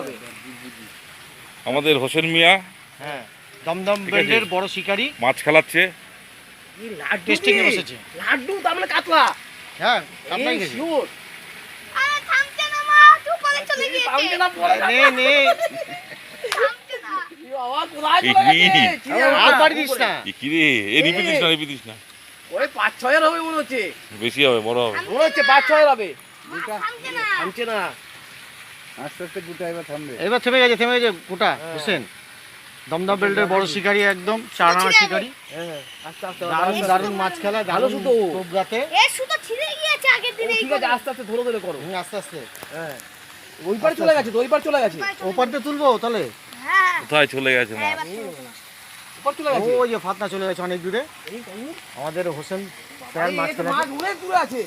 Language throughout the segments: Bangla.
হবে। আমাদের হোসেন মিয়া হ্যাঁ, দমদম বেল্টের বড় শিকারি মাছ খেলাচ্ছে। টেস্টিং এ বসেছে। লাড্ডু তার মানে কাতলা। হ্যাঁ, কাতলাই গেছে। শিওর। আরে থামছে না মা, উপরে চলে গিয়েছে। থামছে না পড়ে নে নে থামছে না। আওয়াজ কোথায় চলে গেছে? আর বাড়ি দিস না। কি রে রিপিটিস না ওই 5-6 হবে মনে হচ্ছে। বেশি হবে, বড় হবে। মনে হচ্ছে 5-6 হবে। থামছে না। থামছে না। আস্তে আস্তে গুটা এবার থামবে। এবার থেমে গেছে গোটা হোসেন। দমদম বেল্টের বড় শিকারি, একদম চারানা শিকারি। হ্যাঁ, আস্তে আস্তে দারুণ মাছ খেলা, ভালো শুধু। টোবরাতে। এ সুতো ছিঁড়ে গিয়েছে আগের দিন এই ঠিক আছে, আস্তে আস্তে ধরে ধরে করো। আস্তে আস্তে হ্যাঁ, ওই পার চলে গেছে তো, ওই পার চলে গেছে। ওপারতে তুলবো তাহলে। হ্যাঁ। কোথায় চলে গেছে মাছ? এবার চলে চলে। ওপার চলে গেছে। ওই যে ফাতনা চলে গেছে অনেক দূরে। আমাদের হোসেন স্যার মাছ এই তো খেলা। মাছ অনেক দূরে আছে।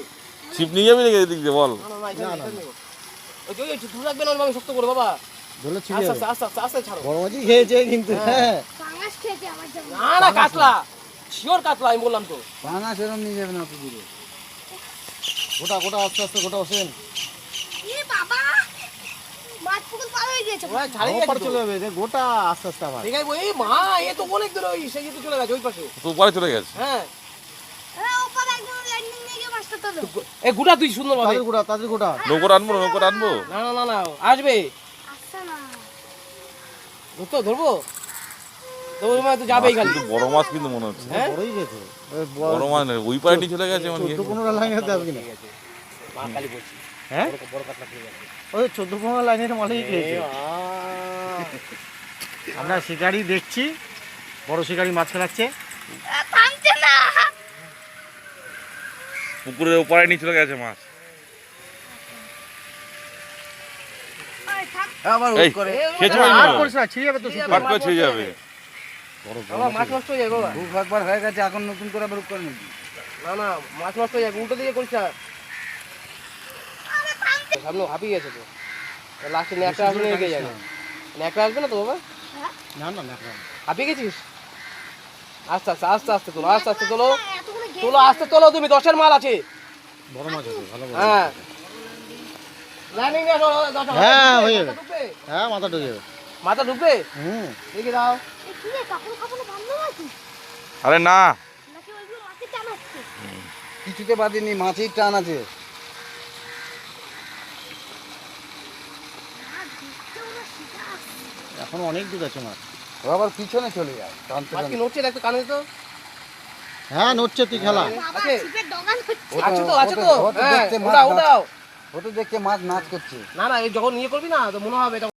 ছিপ নিয়ে যাবি নাকি এদিক দিয়ে বল? না না, এখানে নেই। ওই যে ধরে রাখবেন ওইভাবে শক্ত করে বাবা। ধরলে ছিঁড়ে আস্তে যাবে। আস্তে আস্তে আস্তে ছাড়ো। বড় মাছই খেয়েছে কিন্তু। হ্যাঁ, পাঙাশ খেয়েছে আমার জন্য। না না, কাতলা। শিওর কাতলা, আমি বললাম তো। পানা সেরম নিয়ে যাবে না অত দূরে। গোটা আস্তে আস্তে গোটা হোসেন। এ বাবা, মাছ পুকুর পার হয়ে গিয়েছে। ওরা ছাড়িয়ে ওপার গেছে চলে তো। যাবে, গোটা আস্তে আস্তে আবার। ঠিক আছে, এই মা, এ তো অনেক দূরে, ওই সেই তো চলে গেছে ওই পাশে। তো পরে চলে গেছে। হ্যাঁ, হ্যাঁ, ওপারে একদম ল্যান্ডিং নিয়ে গিয়ে মাছটা তোলো। এ গুটা তুই সুন্দর ভাবে। তাদের গোটা। নৌকো আনবো না না না না, আসবে। আসছে না। ধরতো ধরবো, তোর মা তো যাবেই খালি। কিন্তু বড় মাছ কিন্তু মনে হচ্ছে। হ্যাঁ, বড়ই গেছে। বড় মাছ নয়, ওই পারে নিয়ে চলে গেছে মানে। 14-15 লাইনে যাবে কিনা? মা খালি বলছি হ্যাঁ, বড় কাতলা খেয়ে যাবে। ওই 14-15 লাইনের মালই খেয়েছে। আমরা শিকারি দেখছি, বড় শিকারি মাছ খেলাচ্ছে। থামছে না। পুকুরের ওপারে নিয়ে চলে গেছে মাছ। ওই থাম। আবার এই, হুক করে। খেয়েছে আর মাছ করিস না, ছিঁড়ে যাবে তো শুধু। পাট করে ছেড়ে যাবে। বাবা মাছ নষ্ট হয়ে যাবে বাবা। হুক একবার হয়ে গেছে, এখন নতুন করে আবার হুক করে নাকি? না না, মাছ নষ্ট হয়ে যাবে, উল্টো দিকে করিস না। সামনে হাঁপিয়ে গেছে তো, লাস্টে ন্যাকড়া আসবে এগিয়ে যাবে। ন্যাকড়া আসবে না তো বাবা? না না না, হাঁপিয়ে গেছিস? আস্তে আস্তে আস্তে আস্তে তোলো, আস্তে আস্তে তোলো, এতগুলো গেম তোলো আস্তে তোলো, তুমি 10-এর মাল আছে। বড় মাছ আছে, ভালো বড়। হ্যাঁ, লাইনিং দিয়ে আসো, 10 হ্যাঁ, হয়ে যাবে। মাথা ঢুকবে? হ্যাঁ, মাথা ঢুকে যাবে। মাথা ঢুকবে? হুম, দেখে দাও। এ কি রে, কাপড় কাপড় বন্ধ নাকি? আরে না, নাকি ওইগুলো মাছের টান হচ্ছে? কিছুতে বাদিনি, মাছের টান আছে। না, দেখতেও না শিকার। এখন অনেক দূর আছে মাছ। ও আবার পিছনে চলে যায় টানতে মাছ কি টানতে। নড়ছে দেখতো, কানে তো হ্যাঁ, নড়ছে, তুই খেলা। বাবা আছে? ছিপের ডগান হচ্ছে। আছে তো, আছে তো। ও তো হ্যাঁ, দেখতে মাছ উঠাও উঠাও। ও তো দেখতে মাছ নাচ করছে। না না, এই যখন নিয়ে করবি না তো মনে হবে